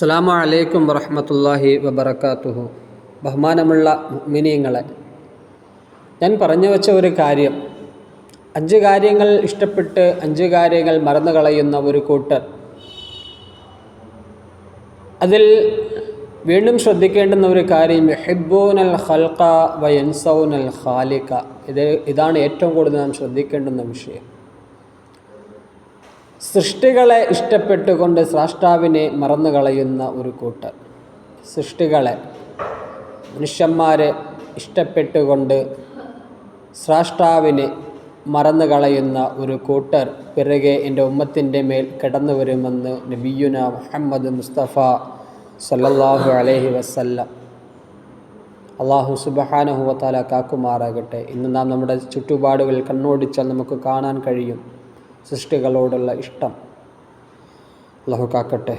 അസ്സലാമു അലൈക്കും വറഹ്മത്തുള്ളാഹി വബറകാതുഹു. ബഹുമാനമുള്ള മുഅ്മിനീങ്ങളെ, ഞാൻ പറഞ്ഞു വച്ച ഒരു കാര്യം, 5 കാര്യങ്ങൾ ഇഷ്ടപ്പെട്ട് 5 കാര്യങ്ങൾ മറന്നു കളയുന്ന ഒരു കൂട്ടർ. അതിൽ വീണ്ടും ശ്രദ്ധിക്കേണ്ടുന്ന ഒരു കാര്യം, യുഹിബ്ബൂനൽ ഖൽഖ വയൻസൗനൽ ഖാലിഖ. ഇതാണ് ഏറ്റവും കൂടുതൽ നാം ശ്രദ്ധിക്കേണ്ടുന്ന വിഷയം. സൃഷ്ടികളെ ഇഷ്ടപ്പെട്ടുകൊണ്ട് സ്രഷ്ടാവിനെ മറന്നു കളയുന്ന ഒരു കൂട്ടർ. സൃഷ്ടികളെ, മനുഷ്യന്മാരെ ഇഷ്ടപ്പെട്ടുകൊണ്ട് സ്രഷ്ടാവിനെ മറന്നു കളയുന്ന ഒരു കൂട്ടർ പിറകെ എൻ്റെ ഉമ്മത്തിൻ്റെ മേൽ കടന്നു വരുമെന്ന് നബിയുന മുഹമ്മദ് മുസ്തഫ സല്ലല്ലാഹു അലൈഹി വസല്ലം. അല്ലാഹു സുബ്ഹാനഹു വ തആല കാക്കുമാറാകട്ടെ. ഇന്ന് നാം നമ്മുടെ ചുറ്റുപാടുകൾ കണ്ണോടിച്ചാൽ നമുക്ക് കാണാൻ കഴിയും സൃഷ്ടികളോടുള്ള ഇഷ്ടം. അല്ലാഹു കാക്കട്ടെ.